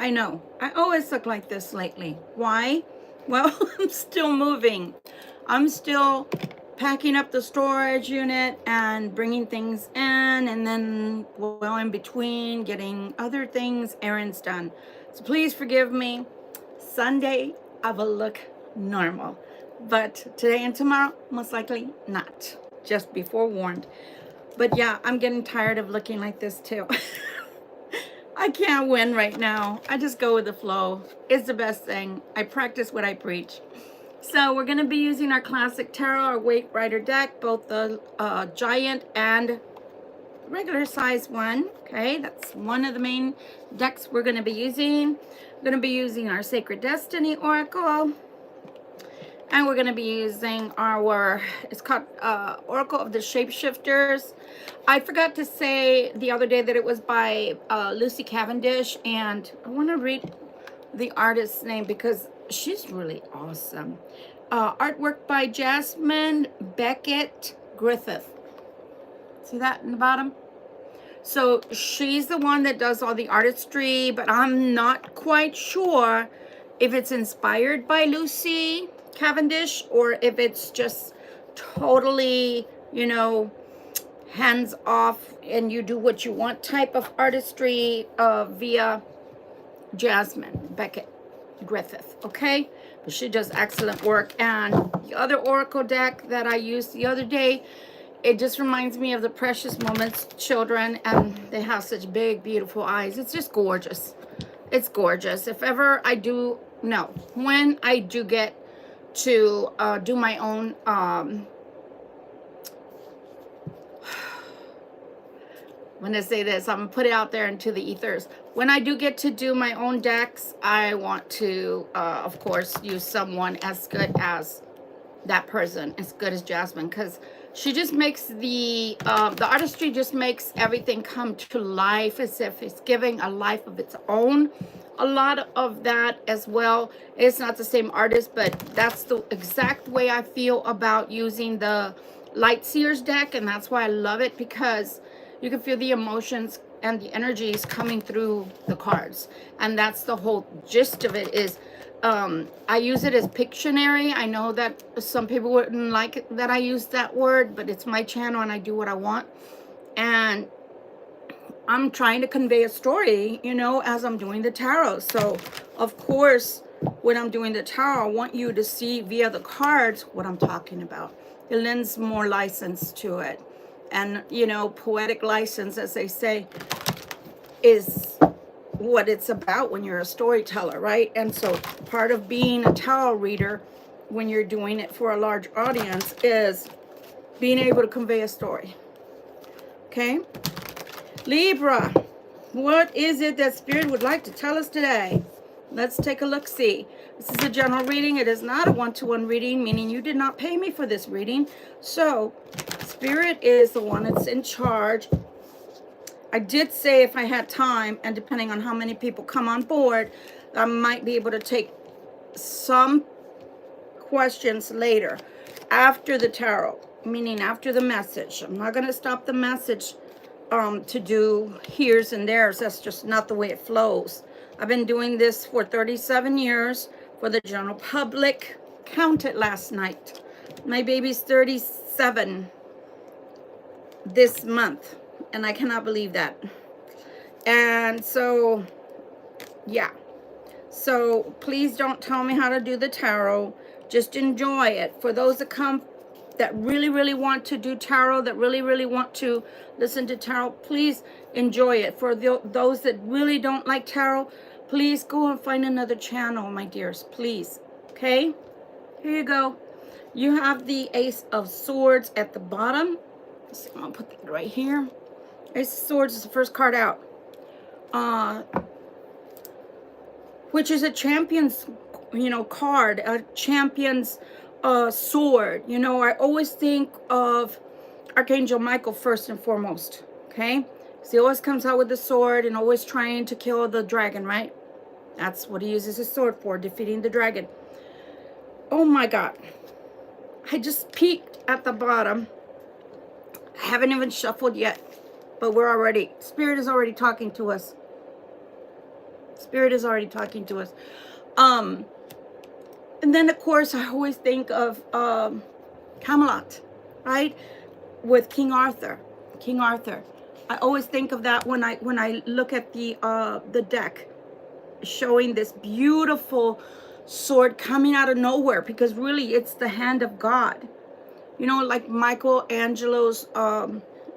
I know. I always look like this lately. Why? Well, I'm still moving. I'm still packing up the storage unit and bringing things in, and then, well, in between, getting other things, errands done. So please forgive me. Sunday, I will look normal. But today and tomorrow, most likely not. Just be forewarned. But yeah, I'm getting tired of looking like this too. I can't win right now. I just go with the flow. It's the best thing. I practice what I preach. So we're going to be using our classic tarot, our weight rider deck, both the giant and regular size one. Okay, that's one of the main decks we're going to be using. We're going to be using our Sacred Destiny Oracle. And we're going to be using our, it's called Oracle of the Shapeshifters. I forgot to say the other day that it was by Lucy Cavendish. And I want to read the artist's name because she's really awesome. Artwork by Jasmine Beckett Griffith. See that in the bottom? So she's the one that does all the artistry, but I'm not quite sure if it's inspired by Lucy Cavendish or if it's just totally, you know, hands off and you do what you want type of artistry via Jasmine Beckett Griffith. Okay, but she does excellent work. And the other oracle deck that I used the other day, it just reminds me of the Precious Moments children, and they have such big beautiful eyes. It's just gorgeous. It's gorgeous. If ever I do, no, when I do get to do my own when I say this, I'm gonna put it out there into the ethers. When I do get to do my own decks, I want to of course use someone as good as that person, as good as Jasmine, because she just makes the artistry just makes everything come to life as if it's giving a life of its own. A lot of that as well. It's not the same artist, but that's the exact way I feel about using the Light Seers deck, and that's why I love it, because you can feel the emotions and the energies coming through the cards. And that's the whole gist of it is I use it as Pictionary. I know that some people wouldn't like that I use that word, but it's my channel and I do what I want. And I'm trying to convey a story, you know, as I'm doing the tarot. So, of course, when I'm doing the tarot, I want you to see via the cards what I'm talking about. It lends more license to it. And, you know, poetic license, as they say, is what it's about when you're a storyteller, right? And so part of being a tarot reader when you're doing it for a large audience is being able to convey a story. Okay? Libra, what is it that Spirit would like to tell us today? Let's take a look-see. This is a general reading. It is not a one-to-one reading, meaning you did not pay me for this reading. So Spirit is the one that's in charge. I did say if I had time, and depending on how many people come on board, I might be able to take some questions later after the tarot, meaning after the message. I'm not going to stop the message to do here's and there's. That's just not the way it flows. I've been doing this for 37 years for the general public. Counted last night. My baby's 37 this month, and I cannot believe that. And so, yeah. So please don't tell me how to do the tarot. Just enjoy it. For those that come that really, really want to do tarot, that really, really want to listen to tarot, please enjoy it. For those that really don't like tarot, please go and find another channel, my dears, please. Okay? Here you go. You have the Ace of Swords at the bottom. So I'm going to put that right here. Ace of Swords is the first card out. Which is a champion's, you know, card. A champion's sword. You know, I always think of Archangel Michael first and foremost. Okay? Because he always comes out with the sword and always trying to kill the dragon, right? That's what he uses his sword for, defeating the dragon. Oh my God. I just peeked at the bottom. I haven't even shuffled yet, but we're already, Spirit is already talking to us. Spirit is already talking to us. And then, of course, I always think of Camelot, right? With King Arthur. King Arthur. I always think of that when I look at the deck, showing this beautiful sword coming out of nowhere, because really it's the hand of God. You know, like Michelangelo's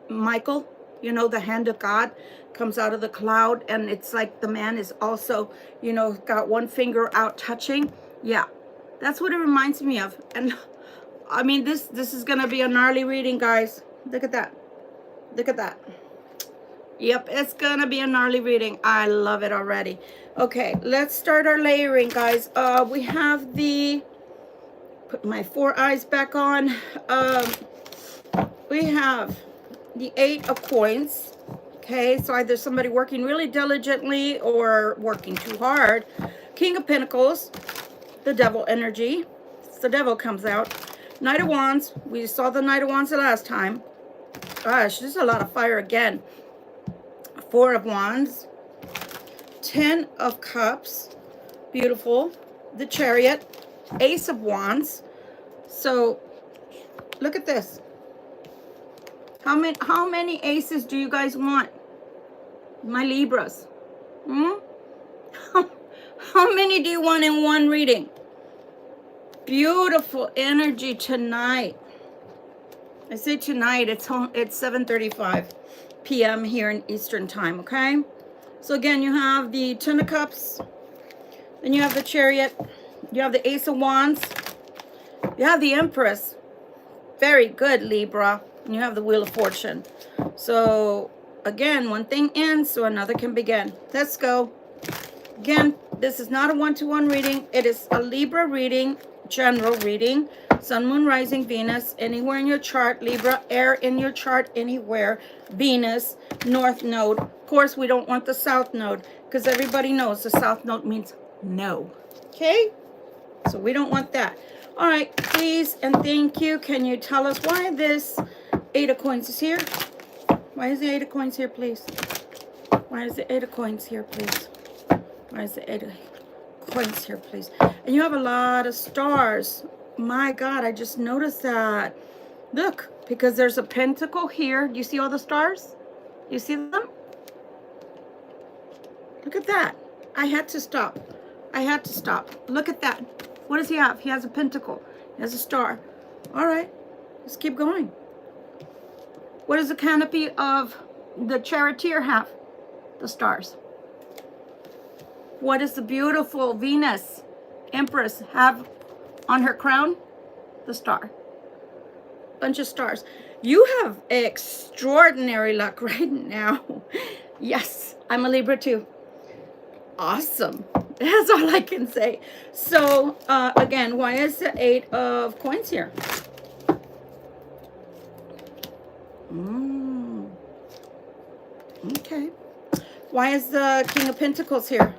Michael, you know, the hand of God comes out of the cloud, and it's like the man is also, you know, got one finger out touching. Yeah, that's what it reminds me of. And I mean, this is gonna be a gnarly reading, guys. Look at that. Look at that. Yep, it's gonna be a gnarly reading. I love it already. Okay, let's start our layering, guys. We have the, put my 4 eyes back on. We have the 8 of coins. Okay, so either somebody working really diligently or working too hard. King of Pentacles, the devil energy. The devil comes out. Knight of Wands. We saw the Knight of Wands the last time. Gosh, there's a lot of fire again. 4 of Wands. 10 of Cups. Beautiful. The Chariot. Ace of Wands. So, look at this. How many aces do you guys want? My Libras. How many do you want in one reading? Beautiful energy tonight. I say tonight, it's 7:35 p.m. here in Eastern time, okay? So again, you have the 10 of Cups, then you have the Chariot, you have the Ace of Wands, you have the Empress. Very good, Libra. And you have the Wheel of Fortune. So again, one thing ends, so another can begin. Let's go. Again, this is not a one-to-one reading. It is a Libra reading, general reading. Sun, Moon, Rising, Venus, anywhere in your chart. Libra, air in your chart, anywhere. Venus, North Node. Of course, we don't want the South Node, because everybody knows the South Node means no. Okay? So we don't want that. All right, please and thank you. Can you tell us why this 8 of Coins is here? Why is the 8 of Coins here, please? Why is the 8 of Coins here, please? Why is the 8 of Coins here, please? And you have a lot of stars. My God, I just noticed that. Look, because there's a pentacle here. Do you see all the stars? You see them? Look at that. I had to stop. I had to stop. Look at that. What does he have? He has a pentacle. He has a star. All right. Let's keep going. What does the canopy of the charioteer have? The stars. What does the beautiful Venus Empress have on her crown? The star. Bunch of stars. You have extraordinary luck right now. Yes, I'm a Libra too. Awesome. That's all I can say. So, again, why is the 8 of Coins here? Okay. Why is the King of Pentacles here?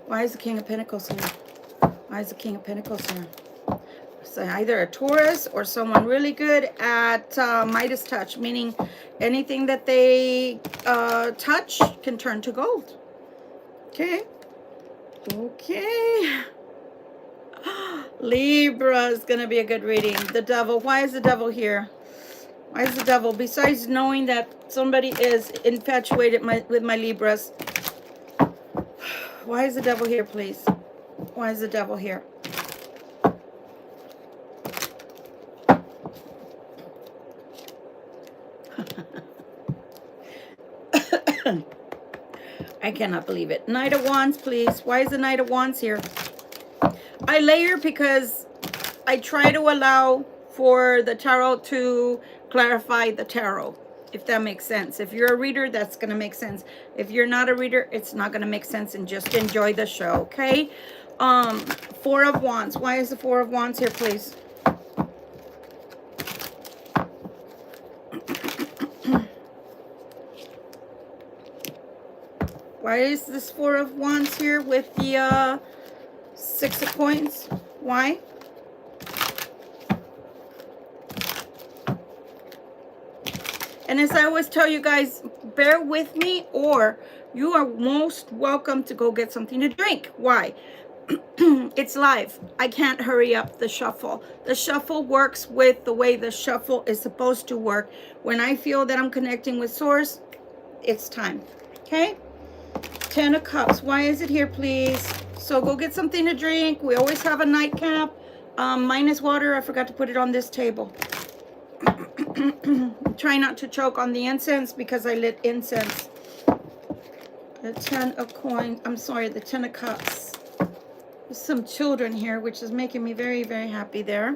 Why is the King of Pentacles here? Why is the King of Pentacles here? So either a Taurus or someone really good at Midas touch, meaning anything that they touch can turn to gold. Okay. Okay. Libra is going to be a good reading. The devil. Why is the devil here? Why is the devil? Besides knowing that somebody is infatuated with my Libras. Why is the devil here, please? Why is the devil here? I cannot believe it. Knight of Wands, please. Why is the Knight of Wands here? I layer because I try to allow for the tarot to clarify the tarot, if that makes sense. If you're a reader, that's going to make sense. If you're not a reader, it's not going to make sense, and just enjoy the show, okay? 4 of Wands. Why is the 4 of Wands here, please? Why is this 4 of Wands here with the 6 of Coins? Why? And as I always tell you guys, bear with me or you are most welcome to go get something to drink. Why? It's live. I can't hurry up the shuffle. The shuffle works with the way the shuffle is supposed to work. When I feel that I'm connecting with source, it's time. Okay? 10 of Cups. Why is it here, please? So go get something to drink. We always have a nightcap. Minus water. I forgot to put it on this table. Try not to choke on the incense because I lit incense. The 10 of coins. I'm sorry, the 10 of Cups. There's some children here, which is making me very, very happy there.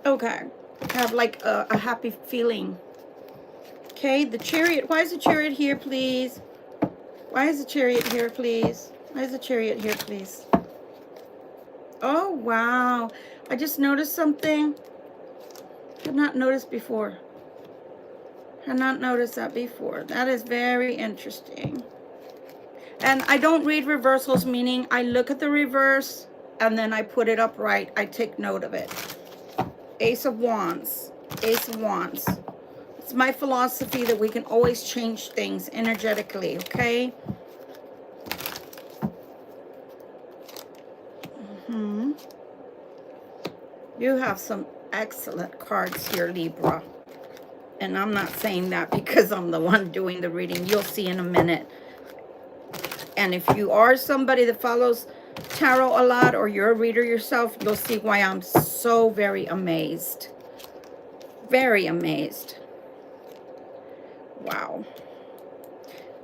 Okay. I have like a happy feeling. Okay, the Chariot. Why is the Chariot here, please? Why is the Chariot here, please? Why is the Chariot here, please? Oh, wow. I just noticed something. I've not noticed before. I've not noticed that before. That is very interesting. And I don't read reversals, meaning I look at the reverse and then I put it upright. I take note of it. Ace of Wands. Ace of Wands. It's my philosophy that we can always change things energetically, okay? You have some excellent cards here, Libra. And I'm not saying that because I'm the one doing the reading. You'll see in a minute. And if you are somebody that follows tarot a lot or you're a reader yourself, you'll see why I'm so very amazed. Very amazed. Wow.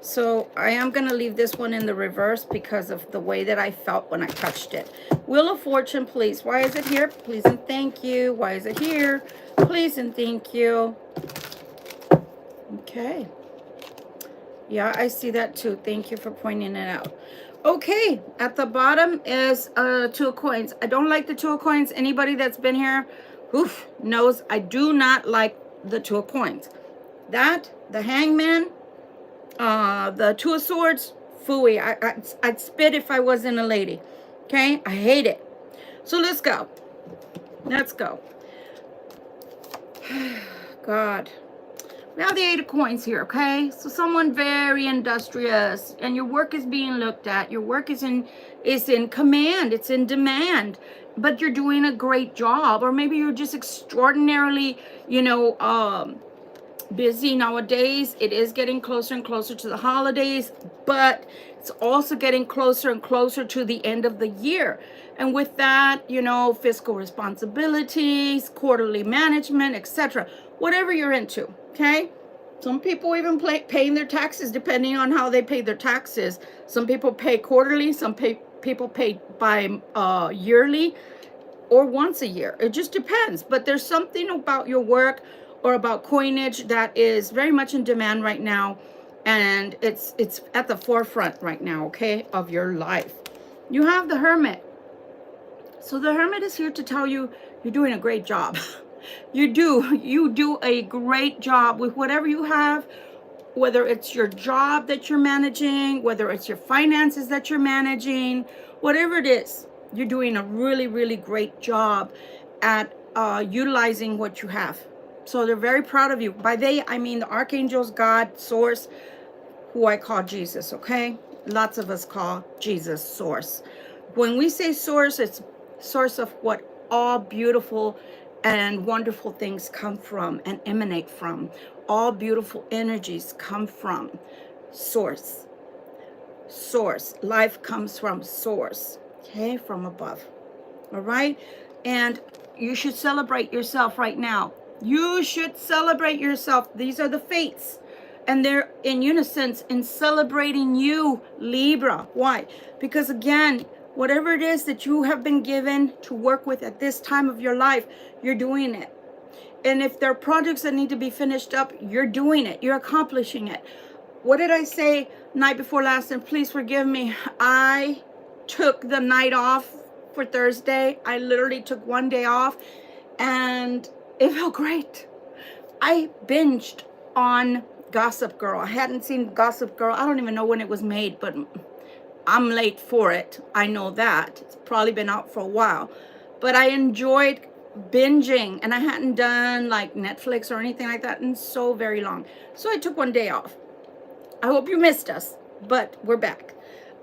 So I am going to leave this one in the reverse because of the way that I felt when I touched it. Wheel of Fortune, please. Why is it here? Please and thank you. Why is it here? Please and thank you. Okay. Yeah, I see that too. Thank you for pointing it out. Okay, at the bottom is 2 of coins. I don't like the 2 of coins. Anybody that's been here knows I do not like the 2 of coins. That, the Hangman, the 2 of swords, phooey. I'd spit if I wasn't a lady. Okay, I hate it. So let's go. Let's go. God. We have the 8 of coins here, okay? So someone very industrious, and your work is being looked at. Your work is in command. It's in demand, but you're doing a great job. Or maybe you're just extraordinarily, busy nowadays. It is getting closer and closer to the holidays, but it's also getting closer and closer to the end of the year. And with that, fiscal responsibilities, quarterly management, etc. Whatever you're into, okay? Some people even paying their taxes depending on how they pay their taxes. Some people pay quarterly, some people pay by yearly or once a year. It just depends. But there's something about your work or about coinage that is very much in demand right now, and it's at the forefront right now, okay, of your life. You have the Hermit. So the Hermit is here to tell you you're doing a great job. You do a great job with whatever you have, whether it's your job that you're managing, whether it's your finances that you're managing, whatever it is, you're doing a really, really great job at utilizing what you have. So they're very proud of you. By they, I mean the archangels, God, source, who I call Jesus, okay? Lots of us call Jesus source. When we say source, it's source of what all beautiful and wonderful things come from and emanate from. All beautiful energies come from source. Source. Life comes from source, okay? From above, all right? And you should celebrate yourself right now. You should celebrate yourself. These are the fates. And they're in unison in celebrating you, Libra. Why? Because again, whatever it is that you have been given to work with at this time of your life, you're doing it. And if there are projects that need to be finished up, you're doing it. You're accomplishing it. What did I say night before last? And please forgive me. I took the night off for Thursday. I literally took one day off and it felt great. I binged on Gossip Girl. I hadn't seen Gossip Girl. I don't even know when it was made, but I'm late for it. I know that. It's probably been out for a while. But I enjoyed binging, and I hadn't done like Netflix or anything like that in so very long. So I took one day off. I hope you missed us. but we're back.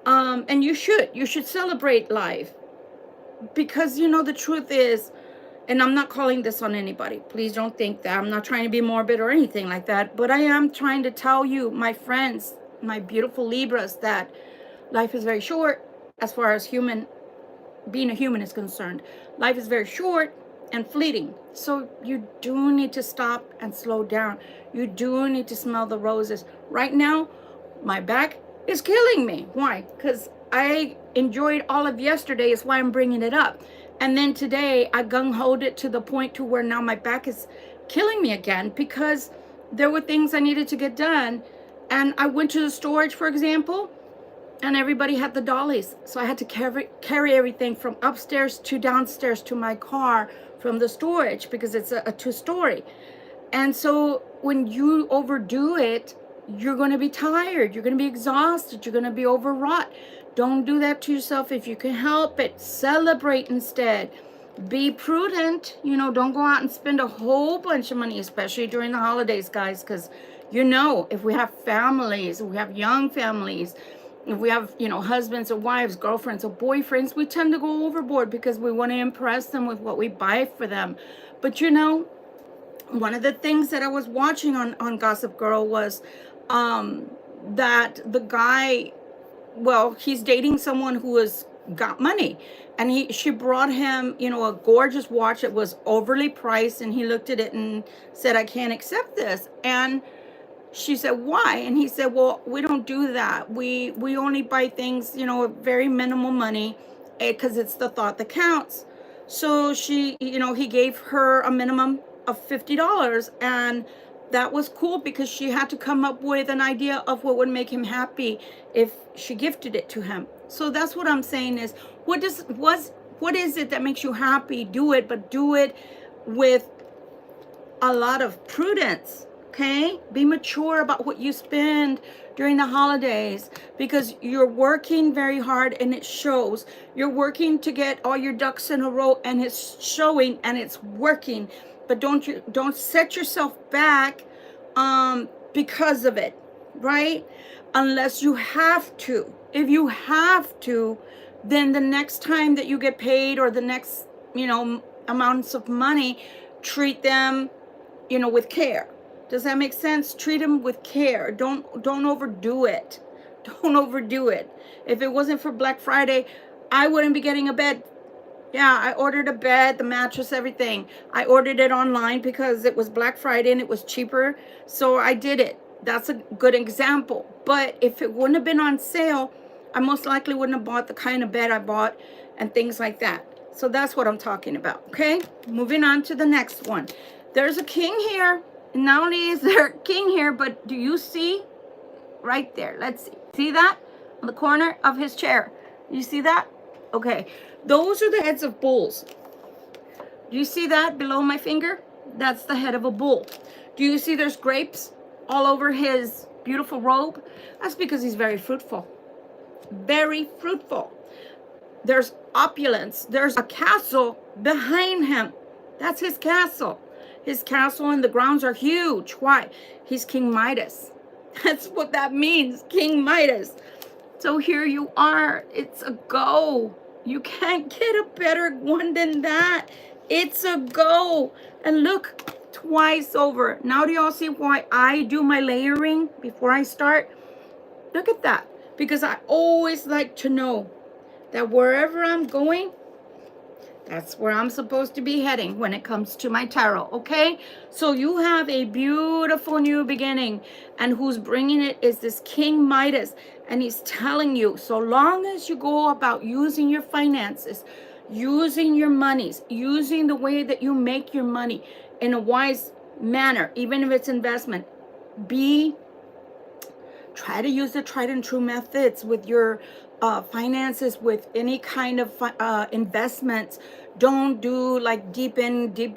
And you should celebrate life, because you know the truth is, and I'm not calling this on anybody, please don't think that I'm not trying to be morbid or anything like that, but I am trying to tell you, my friends, my beautiful Libras, that life is very short. As far as being a human is concerned, life is very short and fleeting. So you do need to stop and slow down. You do need to smell the roses. Right now, my back is killing me. Why? Because I enjoyed all of yesterday, is why I'm bringing it up. And then today I gung-hoed it to the point to where now my back is killing me again, because there were things I needed to get done. And I went to the storage, for example, and everybody had the dollies. So I had to carry everything from upstairs to downstairs to my car from the storage, because it's a two-story. And so when you overdo it, you're going to be tired. You're going to be exhausted. You're going to be overwrought. Don't do that to yourself if you can help it. Celebrate instead. Be prudent. You know, don't go out and spend a whole bunch of money, especially during the holidays, guys, because, you know, if we have families, if we have young families, if we have, you know, husbands or wives, girlfriends or boyfriends, we tend to go overboard because we want to impress them with what we buy for them. But, you know, one of the things that I was watching on Gossip Girl was that the guy, well, he's dating someone who has got money, and she brought him, you know, a gorgeous watch that was overly priced, and he looked at it and said, I can't accept this. And she said, why? And he said, well, we don't do that. We only buy things, you know, very minimal money, because it's the thought that counts. So she, you know, he gave her a minimum of $50, and that was cool because she had to come up with an idea of what would make him happy if she gifted it to him. So that's what I'm saying is, what is it that makes you happy? Do it, but do it with a lot of prudence. Okay, be mature about what you spend during the holidays, because you're working very hard and it shows. You're working to get all your ducks in a row, and it's showing and it's working. But don't set yourself back because of it, right? Unless you have to. If you have to, then the next time that you get paid, or the next, you know, amounts of money, treat them, you know, with care. Does that make sense? Treat them with care. Don't overdo it. Don't overdo it. If it wasn't for Black Friday, I wouldn't be getting a bed. Yeah, I ordered a bed, the mattress, everything. I ordered it online because it was Black Friday and it was cheaper. So I did it. That's a good example. But if it wouldn't have been on sale, I most likely wouldn't have bought the kind of bed I bought and things like that. So that's what I'm talking about. Okay, moving on to the next one. There's a king here. Not only is there a king here, but do you see right there? Let's see. See that? On the corner of his chair. You see that? Okay. Those are the heads of bulls. Do you see that below my finger? That's the head of a bull. Do you see there's grapes all over his beautiful robe? That's because he's very fruitful. Very fruitful. There's opulence. There's a castle behind him. That's his castle. His castle and the grounds are huge. Why? He's King Midas. That's what that means, King Midas. So here you are. It's a go. You can't get a better one than that. It's a go. And look, twice over. Now do y'all see why I do my layering before I start? Look at that. Because I always like to know that wherever I'm going, that's where I'm supposed to be heading when it comes to my tarot, okay? So you have a beautiful new beginning, and who's bringing it is this King Midas, and he's telling you, so long as you go about using your finances, using your monies, using the way that you make your money in a wise manner, even if it's investment, try to use the tried and true methods with your finances, with any kind of investments. Don't do like deep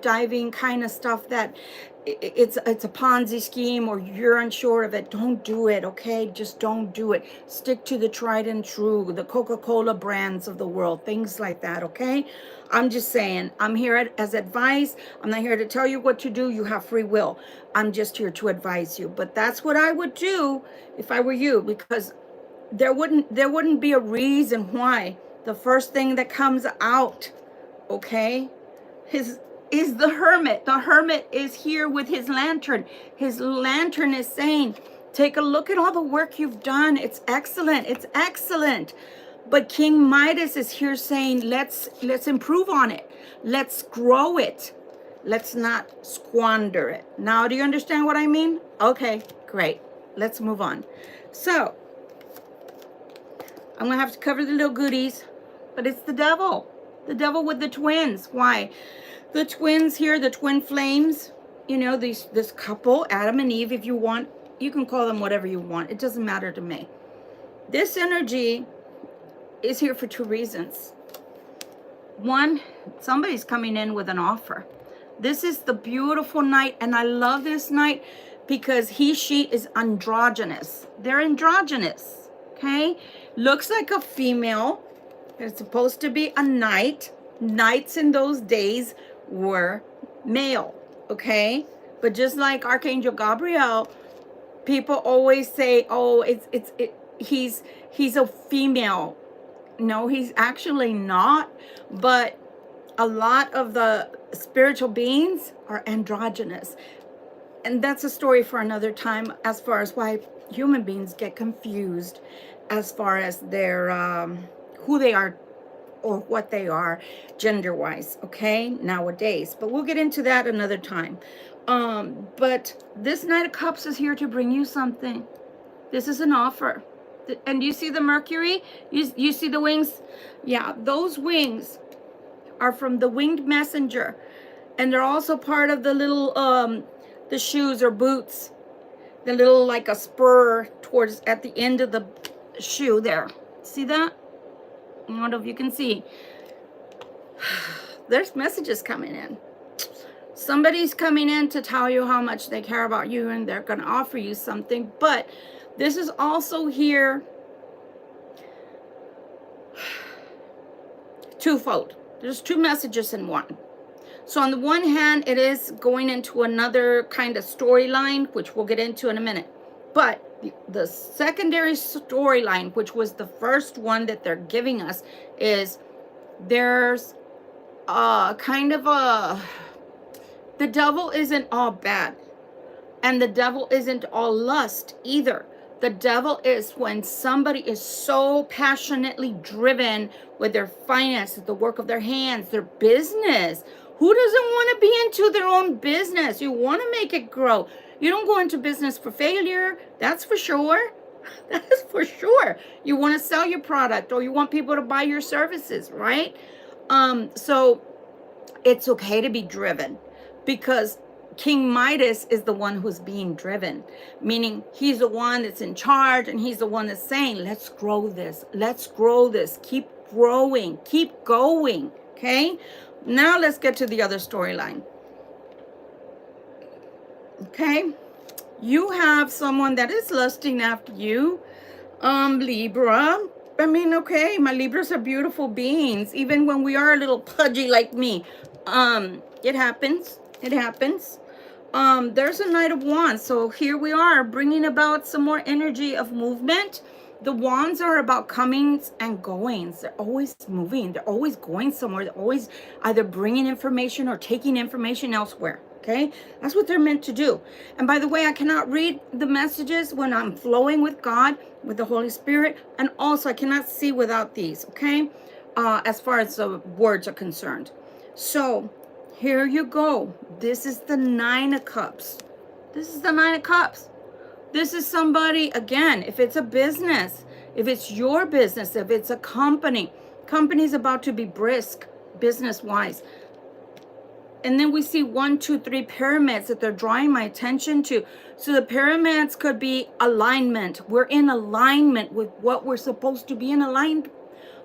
diving kind of stuff that it's a Ponzi scheme or you're unsure of it. Don't do it, okay? Just don't do it. Stick to the tried and true, the Coca-Cola brands of the world, things like that, okay? I'm just saying, I'm here as advice. I'm not here to tell you what to do. You have free will. I'm just here to advise you. But that's what I would do if I were you, because there wouldn't be a reason why the first thing that comes out, okay, is the Hermit. The Hermit is here with his lantern. His lantern is saying, take a look at all the work you've done. It's excellent. It's excellent. But King Midas is here saying, let's improve on it. Let's grow it. Let's not squander it. Now, do you understand what I mean? Okay, great. Let's move on. So, I'm going to have to cover the little goodies, but it's the devil. The devil with the twins. Why? The twins here, the twin flames, you know, this couple, Adam and Eve, if you want, you can call them whatever you want. It doesn't matter to me. This energy is here for two reasons. One, somebody's coming in with an offer. This is the beautiful night, and I love this night because she is androgynous. They're androgynous, okay? Looks like a female. It's supposed to be a knight. Knights in those days were male, okay? But just like Archangel Gabriel, people always say, oh, he's a female. No, he's actually not. But a lot of the spiritual beings are androgynous. And that's a story for another time, as far as why human beings get confused as far as their who they are or what they are gender-wise, okay, nowadays. But we'll get into that another time. But this Knight of Cups is here to bring you something. This is an offer. And you see the Mercury? You see the wings? Yeah, those wings are from the winged messenger. And they're also part of the little, the shoes or boots. The little, like a spur towards, at the end of the shoe there. See that? I don't know if you can see. There's messages coming in. Somebody's coming in to tell you how much they care about you, and they're going to offer you something. But this is also here twofold. There's two messages in one. So on the one hand, it is going into another kind of storyline, which we'll get into in a minute. But the secondary storyline, which was the first one that they're giving us, is there's kind of the devil isn't all bad. And the devil isn't all lust either. The devil is when somebody is so passionately driven with their finances, the work of their hands, their business. Who doesn't want to be into their own business? You want to make it grow. You don't go into business for failure. That's for sure. That is for sure. You want to sell your product, or you want people to buy your services, right? So it's okay to be driven, because King Midas is the one who's being driven, meaning he's the one that's in charge, and he's the one that's saying, let's grow this. Let's grow this. Keep growing. Keep going. Okay? Now let's get to the other storyline. Okay? You have someone that is lusting after you. Libra. I mean, okay, my Libras are beautiful beings, even when we are a little pudgy like me. It happens. It happens. There's a Knight of Wands. So here we are bringing about some more energy of movement. The wands are about comings and goings. They're always moving. They're always going somewhere. They're always either bringing information or taking information elsewhere. Okay? That's what they're meant to do. And by the way, I cannot read the messages when I'm flowing with God, with the Holy Spirit. And also, I cannot see without these. Okay? As far as the words are concerned. So, here you go. This is the Nine of Cups. This is the Nine of Cups. This is somebody, again, if it's a business, if it's your business, if it's a company's about to be brisk, business-wise. And then we see 1, 2, 3 pyramids that they're drawing my attention to. So the pyramids could be alignment. We're in alignment with what we're supposed to be aligned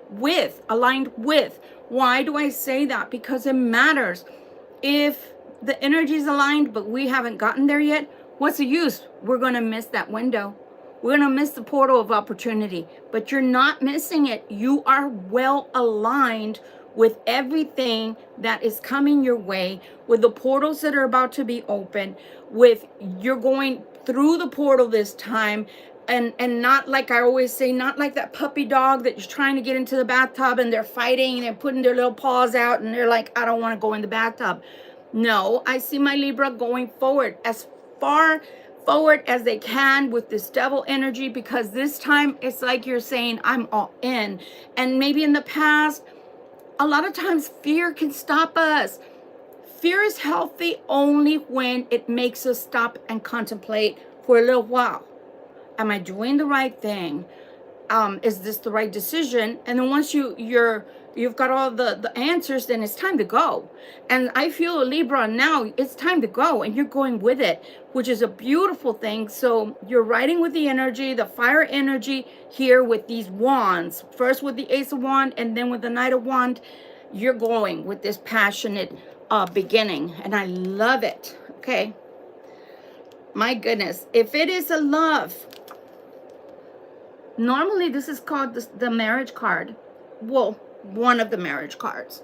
with. Why do I say that? Because it matters. If the energy is aligned, but we haven't gotten there yet, what's the use? We're going to miss that window. We're going to miss the portal of opportunity. But you're not missing it. You are well aligned with everything that is coming your way, with the portals that are about to be open, with you're going through the portal this time, and not like I always say, not like that puppy dog that you're trying to get into the bathtub and they're fighting and they're putting their little paws out and they're like, I don't want to go in the bathtub. No, I see my Libra going forward, as far forward as they can with this devil energy, because this time it's like you're saying, I'm all in. And maybe in the past, a lot of times fear can stop us. Fear is healthy only when it makes us stop and contemplate for a little while. Am I doing the right thing? Is this the right decision? And then once you've got all the answers, then it's time to go. And I feel a Libra now, it's time to go, and you're going with it, which is a beautiful thing. So you're riding with the energy, the fire energy here with these wands. First with the Ace of Wands, and then with the Knight of Wands. You're going with this passionate beginning, and I love it. Okay. My goodness. If it is a love, normally this is called the marriage card. Well, one of the marriage cards.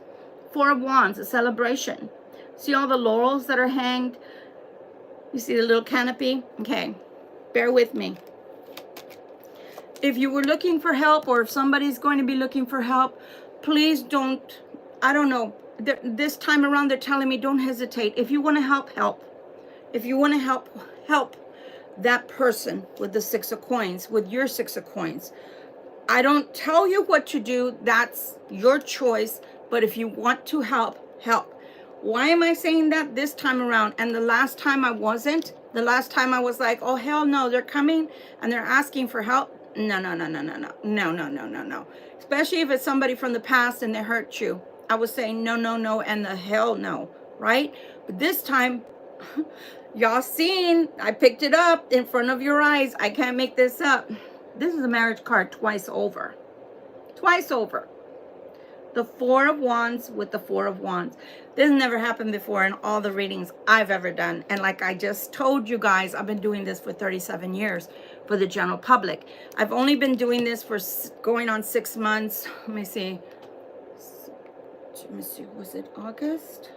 Four of Wands, a celebration. See all the laurels that are hanged? You see the little canopy? Okay, bear with me. If you were looking for help, or if somebody's going to be looking for help, please don't, I don't know. This time around, they're telling me don't hesitate. If you want to help, help. If you want to help that person with the Six of Coins, with your Six of Coins. I don't tell you what to do. That's your choice. But if you want to help, help. Why am I saying that this time around? And the last time I wasn't. The last time I was like, oh, hell no. They're coming and they're asking for help. No, no, no, no, no, no. No, no, no, no, no. Especially if it's somebody from the past and they hurt you. I was saying no, no, no, and the hell no. Right? But this time, y'all seen, I picked it up in front of your eyes. I can't make this up. This is a marriage card twice over. Twice over. The Four of Wands with the Four of Wands. This never happened before in all the readings I've ever done. And like I just told you guys, I've been doing this for 37 years for the general public. I've only been doing this for going on 6 months. Let me see. Was it August?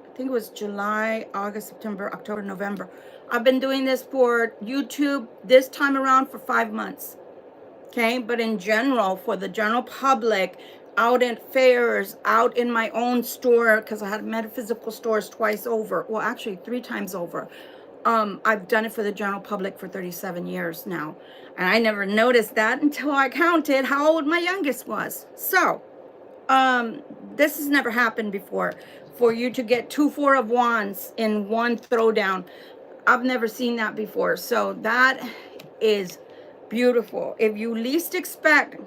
I think it was July, August, September, October, November. I've been doing this for YouTube this time around for 5 months. Okay, but in general, for the general public, out at fairs, out in my own store, because I had metaphysical stores twice over. Well, actually 3 times over. I've done it for the general public for 37 years now. And I never noticed that until I counted how old my youngest was. So, this has never happened before. For you to get 2 Four of Wands in one throwdown. I've never seen that before. So that is beautiful. If you least expect,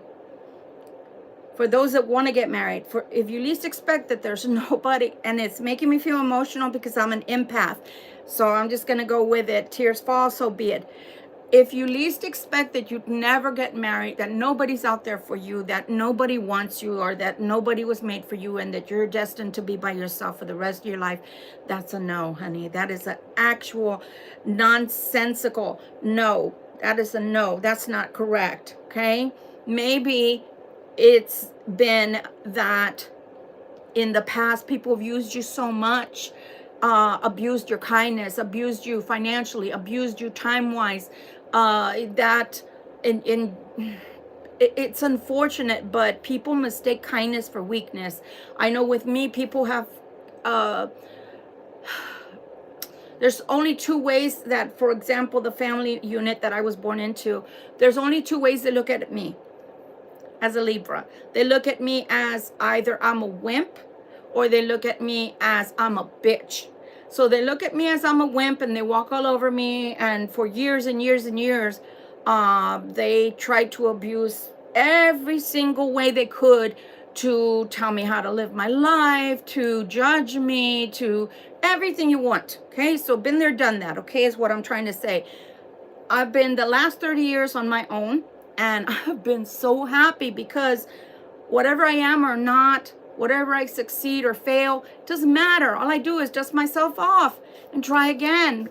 for those that want to get married, if you least expect that there's nobody, and it's making me feel emotional because I'm an empath. So I'm just going to go with it. Tears fall, so be it. If you least expect that you'd never get married, that nobody's out there for you, that nobody wants you, or that nobody was made for you, and that you're destined to be by yourself for the rest of your life, that's a no, honey. That is an actual nonsensical no. That is a no. That's not correct, okay? Maybe it's been that in the past people have used you so much, abused your kindness, abused you financially, abused you time-wise, that it's unfortunate, but people mistake kindness for weakness. I know with me, people have, there's only 2 ways that, for example, the family unit that I was born into, there's only 2 ways they look at me as a Libra. They look at me as either I'm a wimp, or they look at me as I'm a bitch. So they look at me as I'm a wimp and they walk all over me. And for years and years and years, they tried to abuse every single way they could to tell me how to live my life, to judge me, to everything you want. Okay, so been there, done that. Okay, is what I'm trying to say. I've been the last 30 years on my own, and I've been so happy because whatever I am or not, whatever I succeed or fail, doesn't matter. All I do is dust myself off and try again,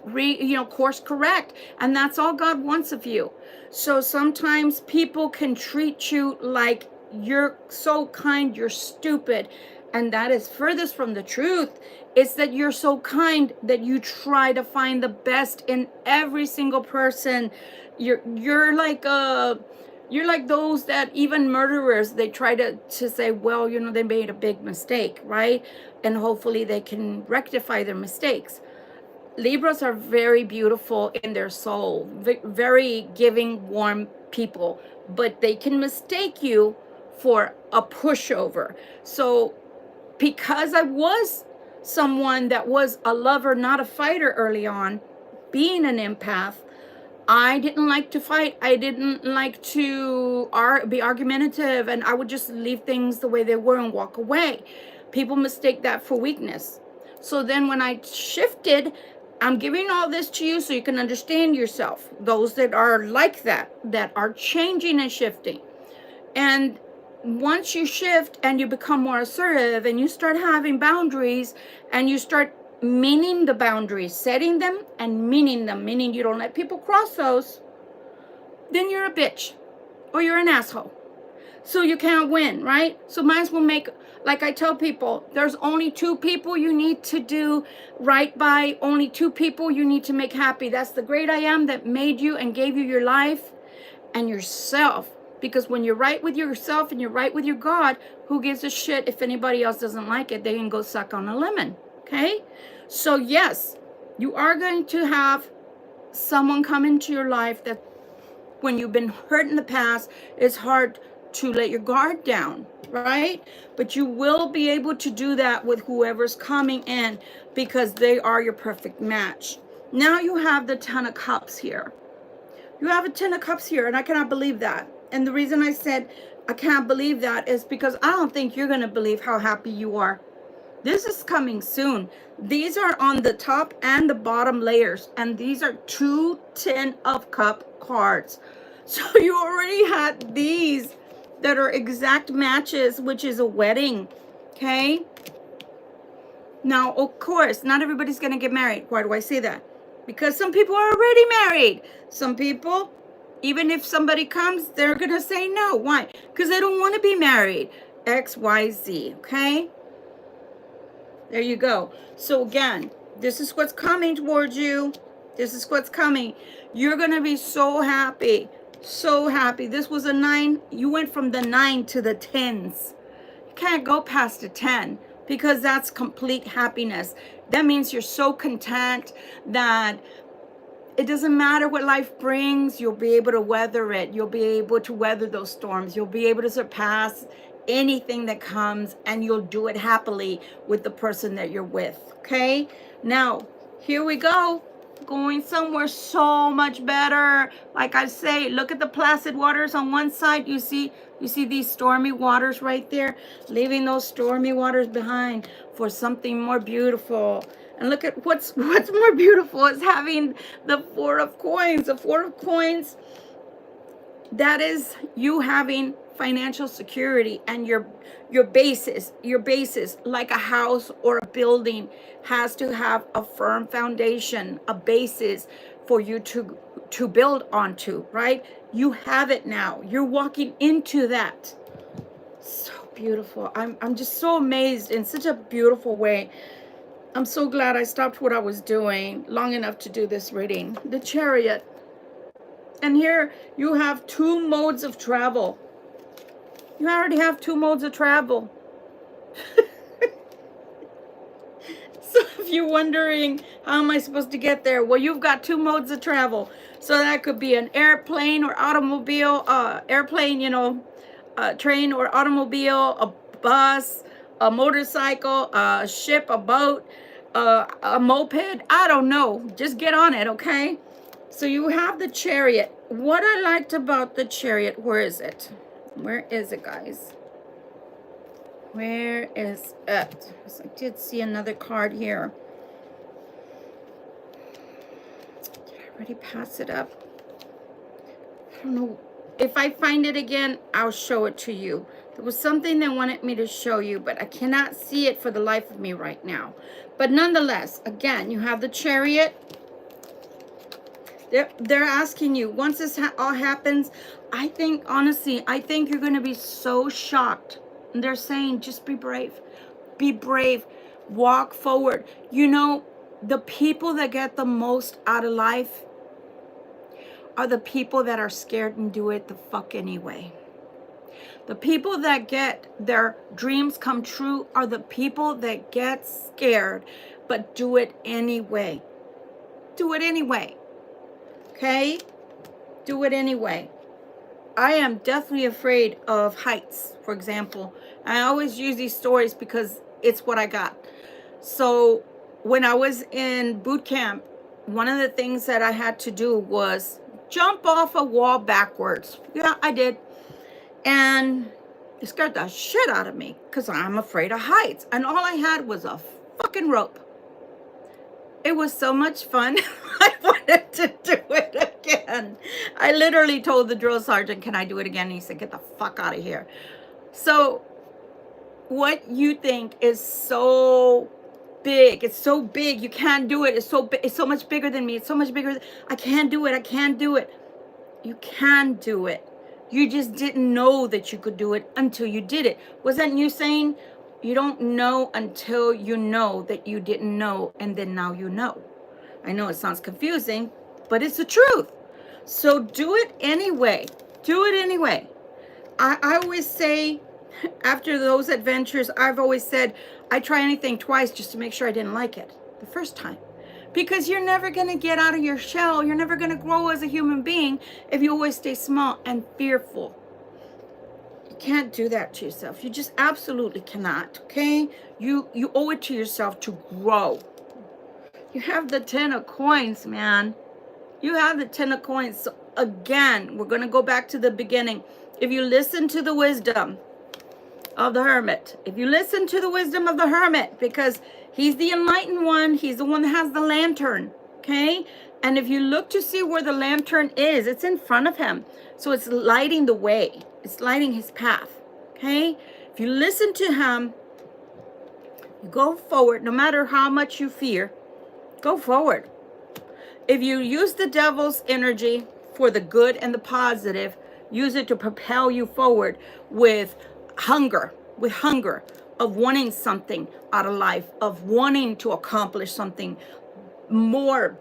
course correct. And that's all God wants of you. So sometimes people can treat you like you're so kind, you're stupid. and that is furthest from the truth. It's that you're so kind that you try to find the best in every single person. You're like those that, even murderers, they try to say, well, you know, they made a big mistake, right? And hopefully they can rectify their mistakes. Libras are very beautiful in their soul, very giving, warm people, but they can mistake you for a pushover. So because I was someone that was a lover, not a fighter early on, being an empath, I didn't like to fight. I didn't like to be argumentative, and I would just leave things the way they were and walk away. People mistake that for weakness. So then when I shifted, I'm giving all this to you so you can understand yourself. Those that are like that are changing and shifting. And once you shift and you become more assertive and you start having boundaries and you start meaning the boundaries, setting them and meaning them, meaning you don't let people cross those, then you're a bitch or you're an asshole. So you can't win, right? So might as well make, like I tell people, there's only 2 people you need to do right by, only 2 people you need to make happy. That's the great I am that made you and gave you your life, and yourself. Because when you're right with yourself and you're right with your God, who gives a shit if anybody else doesn't like it? They can go suck on a lemon, okay? So yes, you are going to have someone come into your life that when you've been hurt in the past, it's hard to let your guard down, right? But you will be able to do that with whoever's coming in, because they are your perfect match. Now you have the 10 of Cups here. You have a 10 of Cups here, and I cannot believe that. And the reason I said I can't believe that is because I don't think you're going to believe how happy you are. This is coming soon. These are on the top and the bottom layers, and these are 2 10 of Cup cards. So you already had these that are exact matches, which is a wedding, okay? Now, of course, not everybody's going to get married. Why do I say that? Because some people are already married. Some people, even if somebody comes, they're going to say no. Why? Because they don't want to be married. X, Y, Z, okay? There you go. So again, this is what's coming towards you. This is what's coming. You're going to be so happy. So happy. This was a 9. You went from the 9 to the 10s. You can't go past the 10 because that's complete happiness. That means you're so content that it doesn't matter what life brings. You'll be able to weather it. You'll be able to weather those storms. You'll be able to surpass anything that comes, and you'll do it happily with the person that you're with, okay? Now, here we go. Going somewhere so much better. Like I say, look at the placid waters on one side. You see these stormy waters right there, leaving those stormy waters behind for something more beautiful. And look at what's more beautiful is having the 4 of coins. The 4 of coins, that is you having financial security, and your basis, like a house or a building, has to have a firm foundation, a basis for you to build onto, right? You have it now. You're walking into that. So beautiful. I'm just so amazed in such a beautiful way. I'm so glad I stopped what I was doing long enough to do this reading. The Chariot. And here you have 2 modes of travel. You already have 2 modes of travel. So if you're wondering, how am I supposed to get there? Well, you've got 2 modes of travel. So that could be an airplane or automobile, airplane, you know, train or automobile, a bus, a motorcycle, a ship, a boat, a moped. I don't know. Just get on it, okay? So you have the Chariot. What I liked about the Chariot, where is it? Where is it, guys? Where is it? So I did see another card here. Did I already pass it up? I don't know. If I find it again, I'll show it to you. There was something they wanted me to show you, but I cannot see it for the life of me right now. But nonetheless, again, you have the Chariot. They're asking you, once this all happens, I think, honestly, I think you're going to be so shocked. And they're saying, just be brave. Be brave. Walk forward. You know, the people that get the most out of life are the people that are scared and do it the fuck anyway. The people that get their dreams come true are the people that get scared, but do it anyway. Do it anyway. Okay? Do it anyway. I am definitely afraid of heights, for example. I always use these stories because it's what I got. So when I was in boot camp, one of the things that I had to do was jump off a wall backwards. Yeah, I did. And it scared the shit out of me because I'm afraid of heights. And all I had was a fucking rope. It was so much fun. I wanted to do it again. I literally told the drill sergeant, can I do it again? And he said, get the fuck out of here. So what you think is so big, it's so big, you can't do it. It's so big. It's so much bigger than me. It's so much bigger. I can't do it. I can't do it. You can do it. You just didn't know that you could do it until you did it. Wasn't you saying you don't know until you know that you didn't know, and then now you know? I know it sounds confusing, but it's the truth. So do it anyway. Do it anyway. I always say, after those adventures, I've always said, I try anything twice just to make sure I didn't like it the first time. Because you're never going to get out of your shell. You're never going to grow as a human being if you always stay small and fearful. You can't do that to yourself. You just absolutely cannot, okay? You owe it to yourself to grow. You have the 10 of coins, man. You have the 10 of coins. So again, we're going to go back to the beginning. If you listen to the wisdom of the hermit, if you listen to the wisdom of the hermit, because he's the enlightened one, he's the one that has the lantern, okay? And if you look to see where the lantern is, it's in front of him. So it's lighting the way. It's lighting his path, okay? If you listen to him, you go forward, no matter how much you fear, go forward. If you use the devil's energy for the good and the positive, use it to propel you forward with hunger of wanting something out of life, of wanting to accomplish something more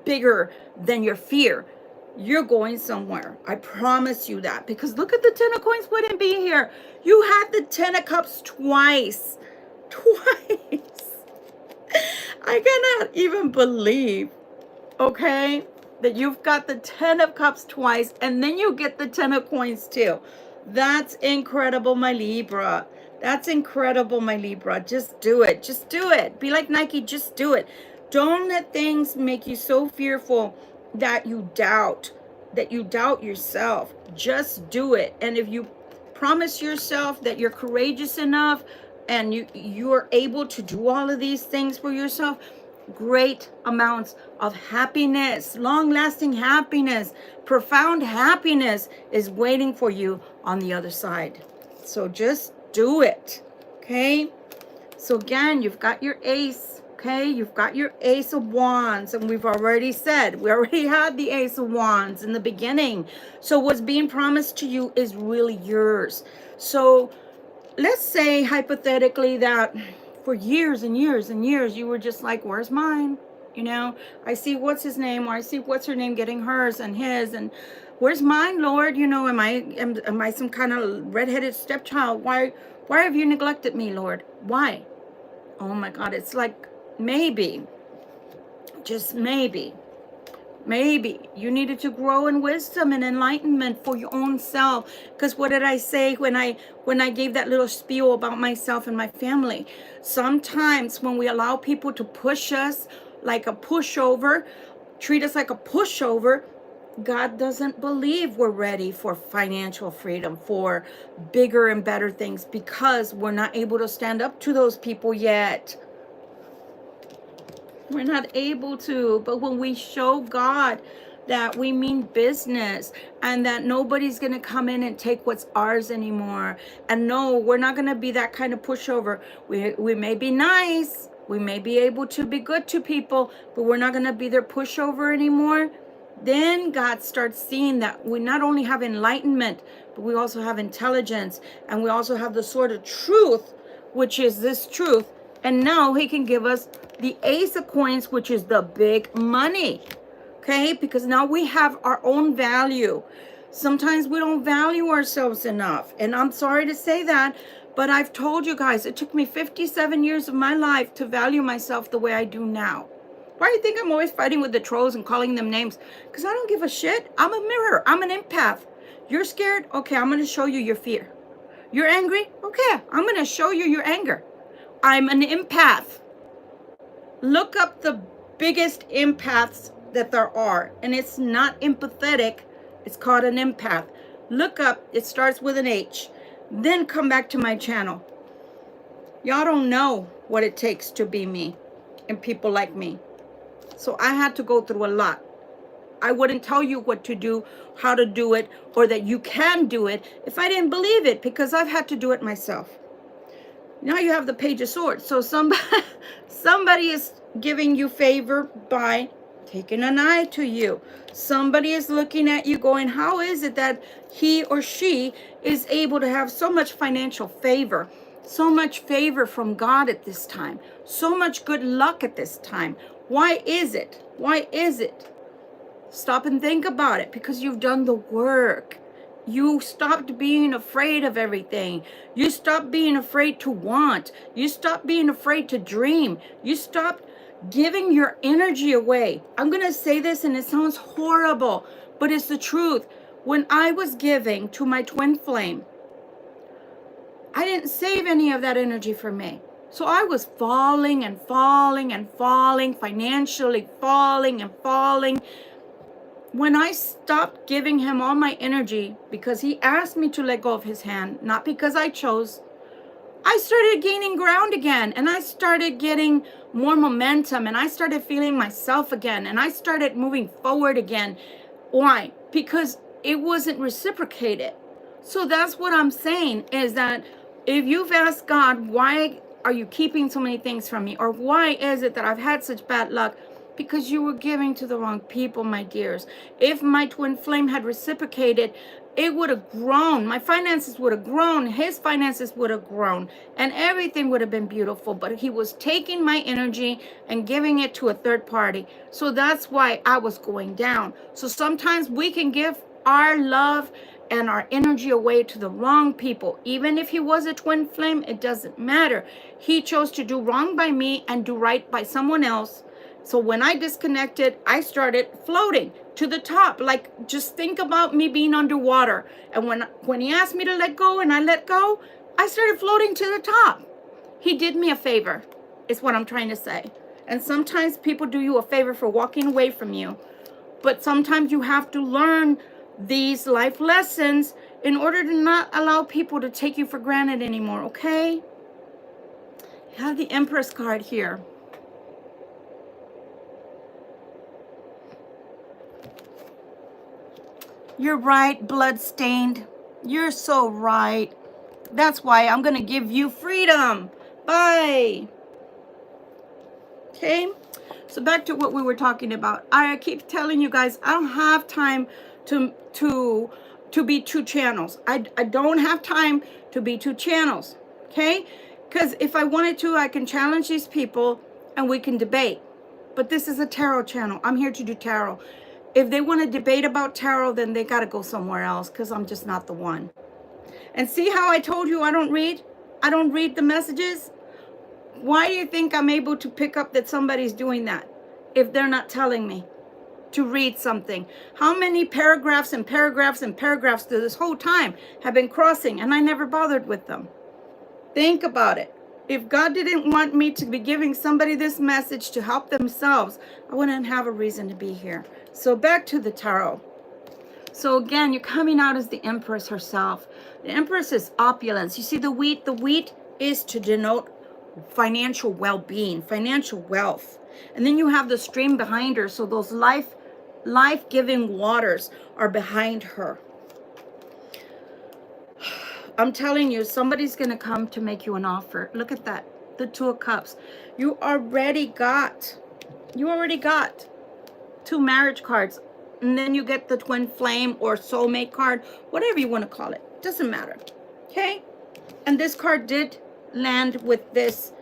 bigger than your fear. You're going somewhere. I promise you that. Because look at the 10 of coins wouldn't be here. You had the 10 of cups twice. Twice. I cannot even believe, okay, that you've got the 10 of cups twice, and then you get the 10 of coins too. That's incredible, my Libra. That's incredible, my Libra. Just do it. Just do it. Be like Nike. Just do it. Don't let things make you so fearful that you doubt yourself. Just do it. And if you promise yourself that you're courageous enough and you are able to do all of these things for yourself, great amounts of happiness, long-lasting happiness, profound happiness is waiting for you on the other side. So just do it, okay? So again, you've got your ace, okay? You've got your ace of wands, and we've already said, we already had the ace of wands in the beginning. So what's being promised to you is really yours. So let's say hypothetically that for years and years and years, you were just like, where's mine? You know, I see what's his name, or I see what's her name getting hers and his, and where's mine, Lord? You know, am I some kind of redheaded stepchild? Why have you neglected me, Lord? Why? Oh my God, it's like maybe, just maybe you needed to grow in wisdom and enlightenment for your own self. Because what did I say when I gave that little spiel about myself and my family? Sometimes when we allow people to push us like a pushover, treat us like a pushover, God doesn't believe we're ready for financial freedom, for bigger and better things, because we're not able to stand up to those people yet. We're not able to. But when we show God that we mean business and that nobody's going to come in and take what's ours anymore, and no, we're not going to be that kind of pushover. We may be nice, we may be able to be good to people, but we're not going to be their pushover anymore. Then God starts seeing that we not only have enlightenment, but we also have intelligence, and we also have the sword of truth which is this truth. And now he can give us the Ace of Coins, which is the big money. Okay, because now we have our own value. Sometimes we don't value ourselves enough. And I'm sorry to say that, but I've told you guys, it took me 57 years of my life to value myself the way I do now. Why do you think I'm always fighting with the trolls and calling them names? Because I don't give a shit. I'm a mirror. I'm an empath. You're scared? Okay, I'm going to show you your fear. You're angry? Okay, I'm going to show you your anger. I'm an empath. Look up the biggest empaths that there are. And it's not empathetic. It's called an empath. Look up. It starts with an H. Then come back to my channel. Y'all don't know what it takes to be me and people like me. So I had to go through a lot. I wouldn't tell you what to do, how to do it, or that you can do it if I didn't believe it, because I've had to do it myself. Now you have the Page of Swords. So somebody is giving you favor by taking an eye to you. Somebody is looking at you going, how is it that he or she is able to have so much financial favor, so much favor from God at this time, so much good luck at this time? Why is it? Why is it? Stop and think about it, because you've done the work. You stopped being afraid of everything. You stopped being afraid to want. You stopped being afraid to dream. You stopped giving your energy away. I'm going to say this and it sounds horrible, but it's the truth. When I was giving to my twin flame, I didn't save any of that energy for me. So I was falling and falling and falling, financially falling and falling. When I stopped giving him all my energy, because he asked me to let go of his hand, not because I chose, I started gaining ground again, and I started getting more momentum, and I started feeling myself again, and I started moving forward again. Why? Because it wasn't reciprocated. So that's what I'm saying, is that if you've asked God, why are you keeping so many things from me? Or why is it that I've had such bad luck? Because you were giving to the wrong people, my dears. If my twin flame had reciprocated, it would have grown. My finances would have grown. His finances would have grown. And everything would have been beautiful. But he was taking my energy and giving it to a third party. So that's why I was going down. So sometimes we can give our love and our energy away to the wrong people. Even if he was a twin flame, it doesn't matter. He chose to do wrong by me and do right by someone else. So when I disconnected, I started floating to the top. Like, just think about me being underwater. And when he asked me to let go and I let go, I started floating to the top. He did me a favor, is what I'm trying to say. And sometimes people do you a favor for walking away from you. But sometimes you have to learn these life lessons in order to not allow people to take you for granted anymore, okay? You have the Empress card here. You're right, bloodstained. You're so right. That's why I'm going to give you freedom. Bye. Okay, so back to what we were talking about. I keep telling you guys, I don't have time to be two channels. I don't have time to be two channels, okay? Because if I wanted to, I can challenge these people and we can debate. But this is a tarot channel. I'm here to do tarot. If they want to debate about tarot, then they got to go somewhere else, because I'm just not the one. And see how I told you I don't read? I don't read the messages. Why do you think I'm able to pick up that somebody's doing that if they're not telling me to read something? How many paragraphs and paragraphs and paragraphs through this whole time have been crossing and I never bothered with them? Think about it. If God didn't want me to be giving somebody this message to help themselves, I wouldn't have a reason to be here. So back to the tarot. So again, you're coming out as the Empress herself. The Empress is opulence. You see the wheat? The wheat is to denote financial well-being, financial wealth. And then you have the stream behind her. So those life-giving waters are behind her. I'm telling you, somebody's going to come to make you an offer. Look at that. The Two of Cups. You already got 2 marriage cards. And then you get the twin flame or soulmate card, whatever you want to call it. Doesn't matter. Okay? And this card did land with this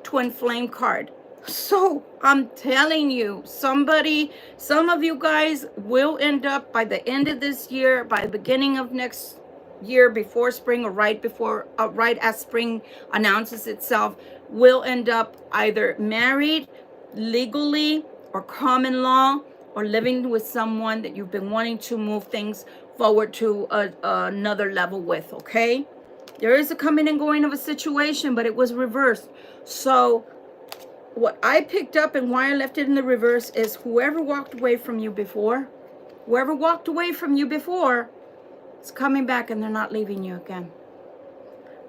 twin flame card. So I'm telling you, some of you guys will end up by the end of this year, by the beginning of next year, before spring, or right as spring announces itself, will end up either married legally or common law, or living with someone that you've been wanting to move things forward to another level with. Okay, there is a coming and going of a situation, but it was reversed. So what I picked up and why I left it in the reverse is whoever walked away from you before, is coming back, and they're not leaving you again.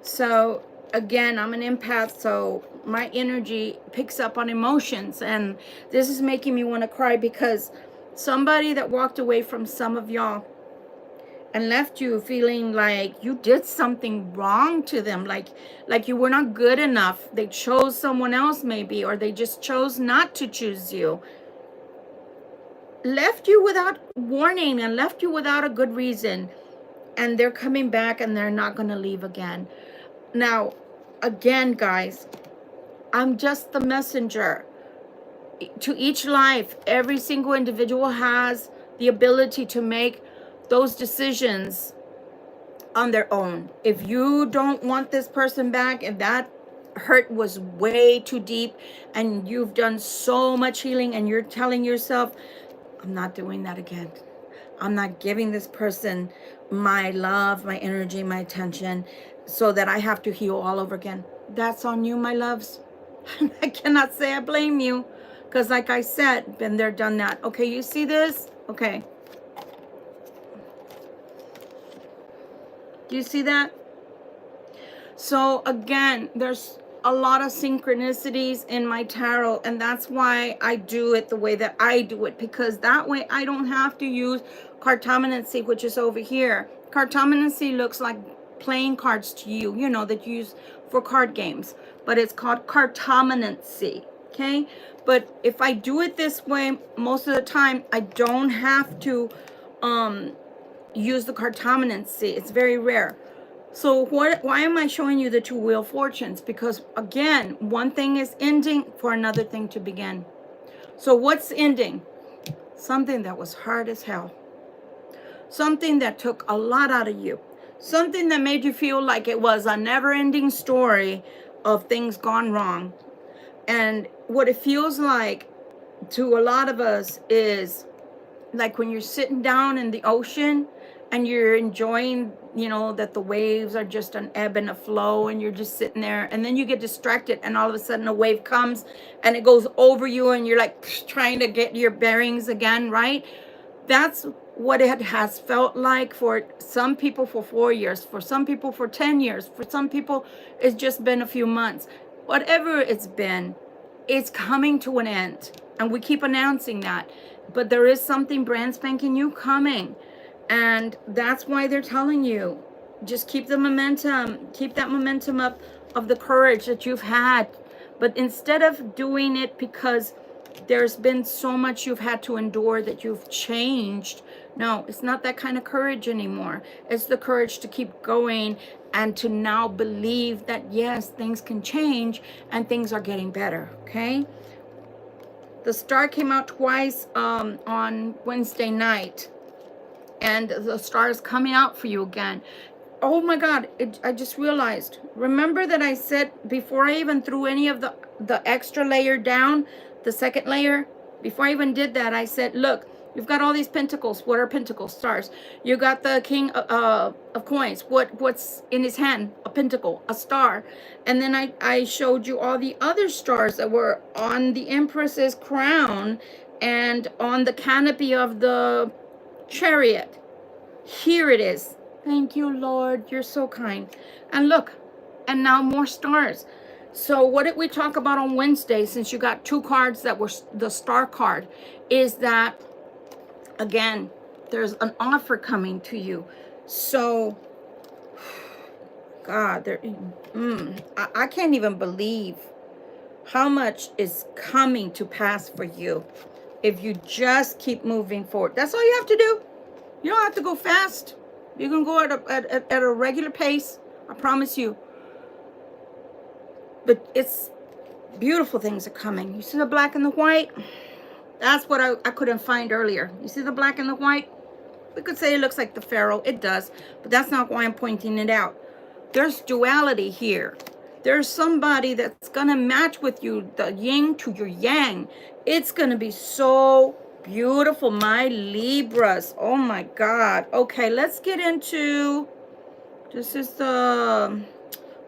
So again, I'm an empath, so my energy picks up on emotions, and this is making me want to cry, because somebody that walked away from some of y'all and left you feeling like you did something wrong to them, like you were not good enough. They chose someone else maybe, or they just chose not to choose you. Left you without warning and left you without a good reason. And they're coming back, and they're not going to leave again. Now, again, guys, I'm just the messenger. To each life, every single individual has the ability to make those decisions on their own. If you don't want this person back, if that hurt was way too deep and you've done so much healing, and you're telling yourself, I'm not doing that again. I'm not giving this person my love, my energy, my attention, so that I have to heal all over again. That's on you, my loves. I cannot say I blame you, because like I said, been there, done that. Okay, you see this? Okay. Do you see that? So again, there's a lot of synchronicities in my tarot, and that's why I do it the way that I do it, because that way I don't have to use cartomancy, which is over here. Cartomancy looks like playing cards to you, you know, that you use for card games, but it's called cartomancy. Okay, but if I do it this way, most of the time I don't have to use the cartomancy. It's very rare. So why am I showing you the two wheel fortunes? Because again, one thing is ending for another thing to begin. So what's ending? Something that was hard as hell. Something that took a lot out of you. Something that made you feel like it was a never-ending story of things gone wrong. And what it feels like to a lot of us is like when you're sitting down in the ocean and you're enjoying, you know, that the waves are just an ebb and a flow, and you're just sitting there, and then you get distracted, and all of a sudden a wave comes and it goes over you, and you're like trying to get your bearings again, right? That's what it has felt like for some people for 4 years, for some people for 10 years, for some people it's just been a few months. Whatever it's been, it's coming to an end, and we keep announcing that. But there is something brand spanking new coming. And that's why they're telling you, just keep the momentum, keep that momentum up of the courage that you've had. But instead of doing it because there's been so much you've had to endure that you've changed, no, it's not that kind of courage anymore. It's the courage to keep going and to now believe that, yes, things can change and things are getting better, okay? The star came out twice on Wednesday night. And the star is coming out for you again. Oh my God, I just realized. Remember that I said before I even threw any of the extra layer down, the second layer, before I even did that, I said, look, you've got all these pentacles. What are pentacles? Stars. You got the king of coins. What's in his hand? A pentacle, a star. And then I showed you all the other stars that were on the Empress's crown and on the canopy of the Chariot. Here it is. Thank you, Lord. You're so kind. And look, and now more stars. So what did we talk about on Wednesday, since you got two cards that were the star card, is that, again, there's an offer coming to you. So, God, I can't even believe how much is coming to pass for you. If you just keep moving forward, that's all you have to do. You don't have to go fast. You can go at a regular pace. I promise you. but it's beautiful things are coming. You see the black and the white? That's what I couldn't find earlier. You see the black and the white? We could say it looks like the pharaoh. It does, but that's not why I'm pointing it out. There's duality here. There's somebody that's gonna match with you, the yin to your yang. It's gonna be so beautiful, my Libras. Oh my God. Okay, let's get into, let's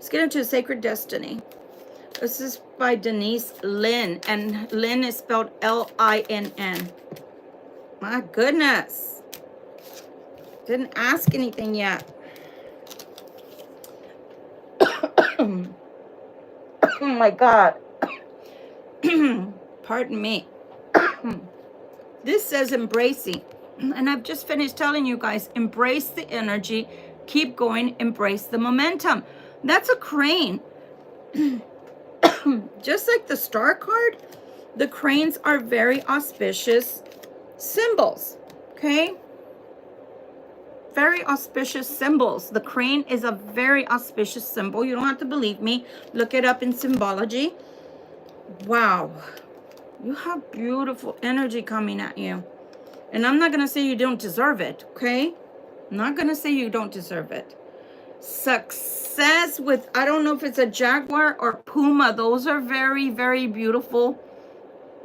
get into Sacred Destiny. This is by Denise Lynn, and Lynn is spelled L-I-N-N. My goodness. Didn't ask anything yet. Oh my God. Pardon me. This says embracing. And I've just finished telling you guys, embrace the energy, keep going, embrace the momentum. That's a crane. Just like the star card, the cranes are very auspicious symbols, okay? Very auspicious symbols. The crane is a very auspicious symbol. You don't have to believe me. Look it up in symbology. Wow. You have beautiful energy coming at you. And I'm not going to say you don't deserve it, okay? I'm not going to say you don't deserve it. Success with, I don't know if it's a jaguar or puma. Those are very, very beautiful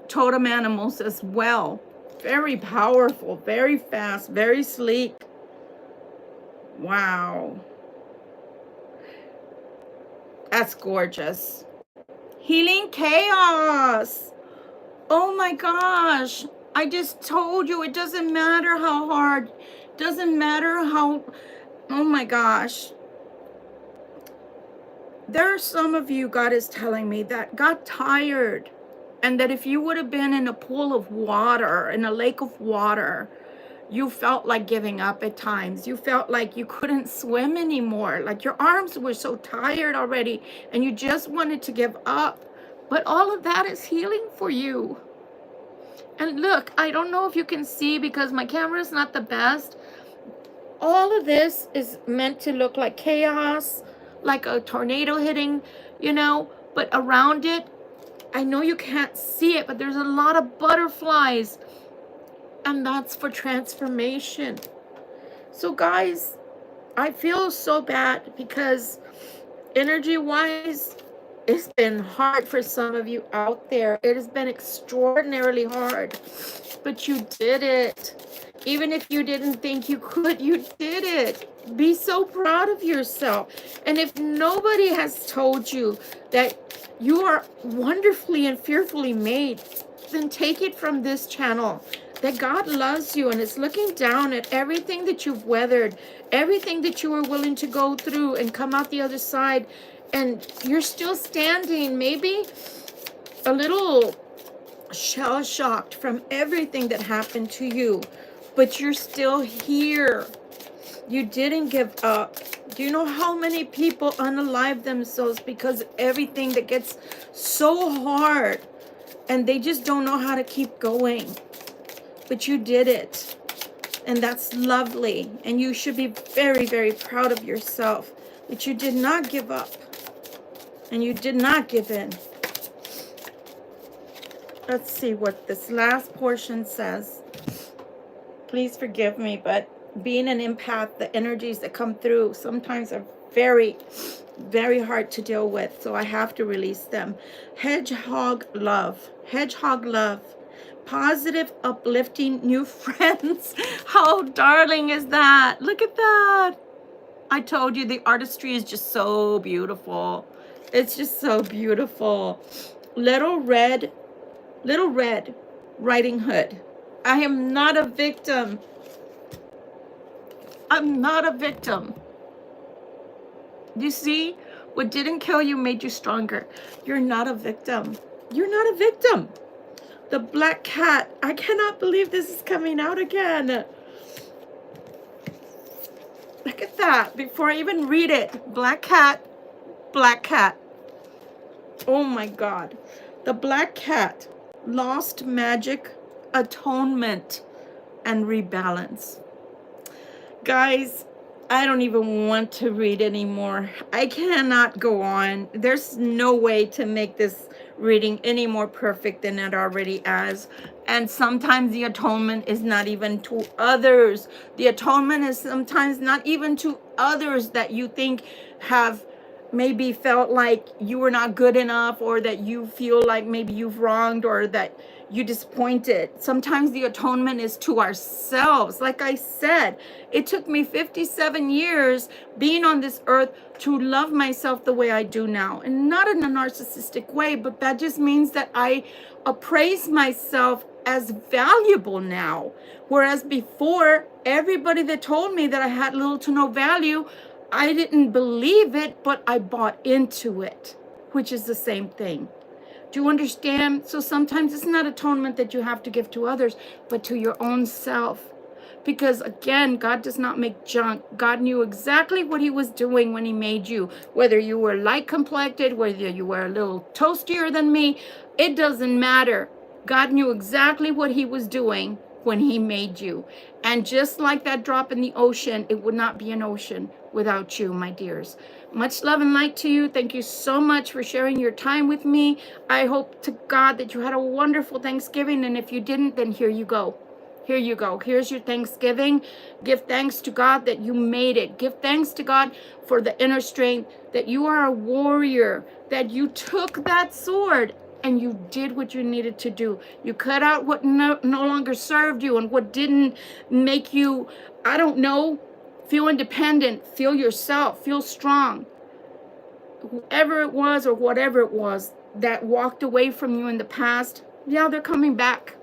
totem animals as well. Very powerful, very fast, very sleek. Wow. That's gorgeous. Healing chaos. Oh my gosh. I just told you, it doesn't matter how hard. Doesn't matter how, oh my gosh. There are some of you, God is telling me, that got tired. And that if you would have been in a pool of water, in a lake of water, you felt like giving up at times. You felt like you couldn't swim anymore. Like your arms were so tired already and you just wanted to give up. But all of that is healing for you. And look, I don't know if you can see because my camera is not the best. All of this is meant to look like chaos, like a tornado hitting, you know, but around it, I know you can't see it, but there's a lot of butterflies. And that's for transformation. So guys, I feel so bad because energy-wise, it's been hard for some of you out there. It has been extraordinarily hard, but you did it. Even if you didn't think you could, you did it. Be so proud of yourself. And if nobody has told you that you are wonderfully and fearfully made, then take it from this channel. That God loves you and is looking down at everything that you've weathered, everything that you were willing to go through and come out the other side. And you're still standing, maybe a little shell-shocked from everything that happened to you, but you're still here. You didn't give up. Do you know how many people unalive themselves because of everything that gets so hard and they just don't know how to keep going? But you did it. And that's lovely. And you should be very, very proud of yourself that you did not give up. And you did not give in. Let's see what this last portion says. Please forgive me, but being an empath, the energies that come through sometimes are very, very hard to deal with. So I have to release them. Hedgehog love. Hedgehog love. Positive, uplifting new friends. How darling is that? Look at that. I told you the artistry is just so beautiful. It's just so beautiful. Little Red Riding Hood. I am not a victim. I'm not a victim. You see, what didn't kill you made you stronger. You're not a victim. You're not a victim. The black cat. I cannot believe this is coming out again. Look at that. Before I even read it. Black cat. Black cat. Oh my God. The black cat. Lost magic, atonement, and rebalance. Guys, I don't even want to read anymore. I cannot go on. There's no way to make this reading any more perfect than it already is. And sometimes the atonement is not even to others. The atonement is sometimes not even to others that you think have maybe felt like you were not good enough, or that you feel like maybe you've wronged, or that you disappointed. Sometimes the atonement is to ourselves. Like I said, it took me 57 years being on this earth to love myself the way I do now. And not in a narcissistic way, but that just means that I appraise myself as valuable now. Whereas before, everybody that told me that I had little to no value, I didn't believe it, but I bought into it, which is the same thing. Do you understand? So sometimes it's not atonement that you have to give to others, but to your own self. Because again, God does not make junk. God knew exactly what he was doing when he made you. Whether you were light complected, whether you were a little toastier than me, it doesn't matter. God knew exactly what he was doing when he made you. And just like that drop in the ocean, it would not be an ocean without you, my dears. Much love and light to you. Thank you so much for sharing your time with me. I hope to God that you had a wonderful Thanksgiving. And if you didn't, then here you go. Here you go. Here's your Thanksgiving. Give thanks to God that you made it. Give thanks to God for the inner strength, that you are a warrior, that you took that sword and you did what you needed to do. You cut out what no longer served you and what didn't make you, I don't know, feel independent, feel yourself, feel strong. Whoever it was or whatever it was that walked away from you in the past, yeah, they're coming back.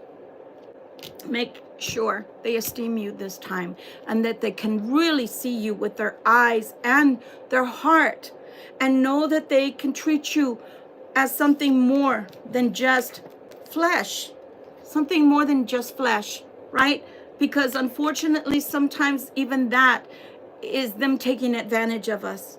Make sure they esteem you this time, and that they can really see you with their eyes and their heart, and know that they can treat you as something more than just flesh, something more than just flesh, right? Because unfortunately, sometimes even that is them taking advantage of us.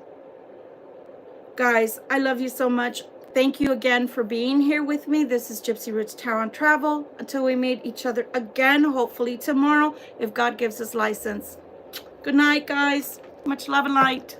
Guys, I love you so much. Thank you again for being here with me. This is Gypsy Roots Tarot Travel. Until we meet each other again, hopefully tomorrow, if God gives us license. Good night, guys. Much love and light.